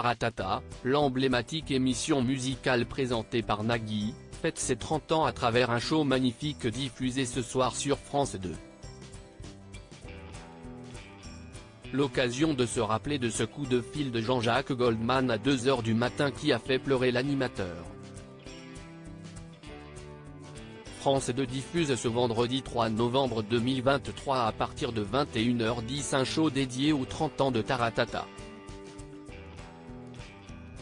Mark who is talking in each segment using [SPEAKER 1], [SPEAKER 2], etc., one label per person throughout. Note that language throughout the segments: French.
[SPEAKER 1] Taratata, l'emblématique émission musicale présentée par Nagui, fête ses 30 ans à travers un show magnifique diffusé ce soir sur France 2. L'occasion de se rappeler de ce coup de fil de Jean-Jacques Goldman à 2 h du matin qui a fait pleurer l'animateur. France 2 diffuse ce vendredi 3 novembre 2023 à partir de 21 h 10 un show dédié aux 30 ans de Taratata.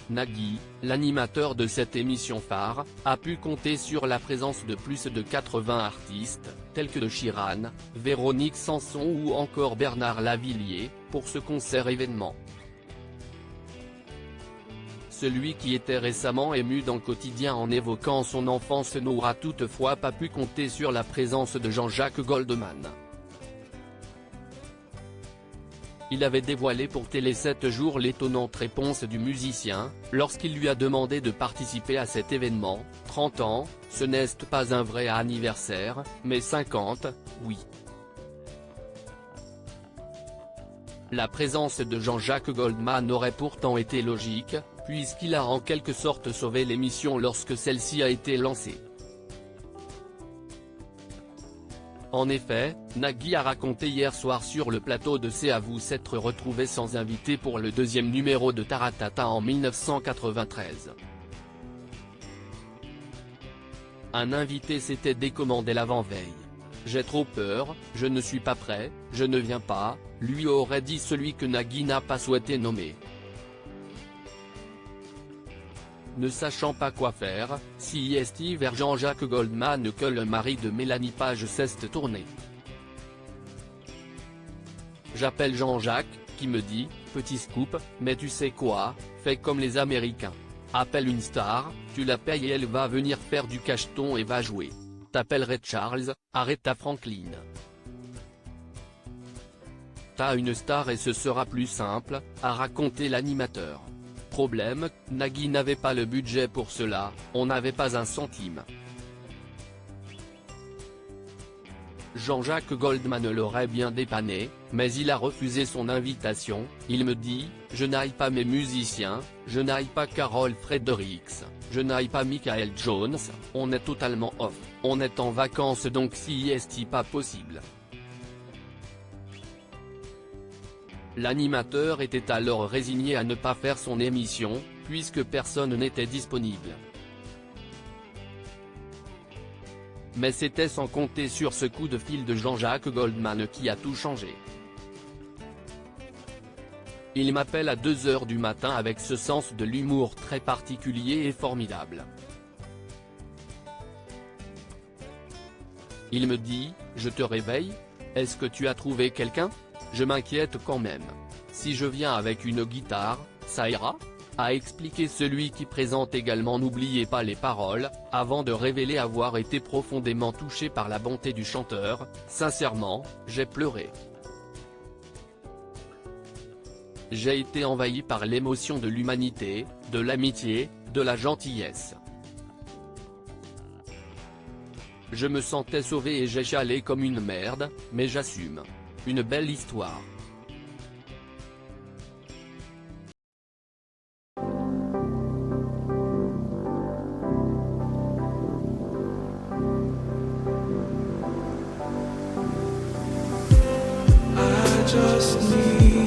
[SPEAKER 1] Nagui, l'animateur de cette émission phare, a pu compter sur la présence de plus de 80 artistes, tels que de Sheeran, Véronique Sanson ou encore Bernard Lavilliers, pour ce concert-événement. Celui qui était récemment ému dans Quotidien en évoquant son enfance n'aura toutefois pas pu compter sur la présence de Jean-Jacques Goldman. Il avait dévoilé pour Télé 7 jours l'étonnante réponse du musicien, lorsqu'il lui a demandé de participer à cet événement. 30 ans, ce n'est pas un vrai anniversaire, mais 50, oui. La présence de Jean-Jacques Goldman aurait pourtant été logique, puisqu'il a en quelque sorte sauvé l'émission lorsque celle-ci a été lancée. En effet, Nagui a raconté hier soir sur le plateau de C'est à vous s'être retrouvé sans invité pour le deuxième numéro de Taratata en 1993. Un invité s'était décommandé l'avant-veille. J'ai trop peur, je ne suis pas prêt, je ne viens pas, lui aurait dit celui que Nagui n'a pas souhaité nommer. Ne sachant pas quoi faire, s'y vers Jean-Jacques Goldman que le mari de Mélanie Page s'est tourné. J'appelle Jean-Jacques, qui me dit, petit scoop, mais tu sais quoi, fais comme les Américains. Appelle une star, tu la payes et elle va venir faire du cacheton et va jouer. T'appellerais Charles, Aretha Franklin. T'as une star et ce sera plus simple, a raconté l'animateur. Problème, Nagui n'avait pas le budget pour cela, on n'avait pas un centime. Jean-Jacques Goldman l'aurait bien dépanné, mais il a refusé son invitation. Il me dit, je n'aille pas mes musiciens, je n'aille pas Carol Fredericks, je n'aille pas Michael Jones, on est totalement off, on est en vacances donc si est pas possible. L'animateur était alors résigné à ne pas faire son émission, puisque personne n'était disponible. Mais c'était sans compter sur ce coup de fil de Jean-Jacques Goldman qui a tout changé. Il m'appelle à 2 h du matin avec ce sens de l'humour très particulier et formidable. Il me dit, je te réveille ? Est-ce que tu as trouvé quelqu'un ? Je m'inquiète quand même. Si je viens avec une guitare, ça ira ? A expliqué celui qui présente également N'oubliez pas les paroles, avant de révéler avoir été profondément touché par la bonté du chanteur. Sincèrement, j'ai pleuré. J'ai été envahi par l'émotion de l'humanité, de l'amitié, de la gentillesse. Je me sentais sauvé et j'ai chialé comme une merde, mais j'assume. Une belle histoire.
[SPEAKER 2] I just need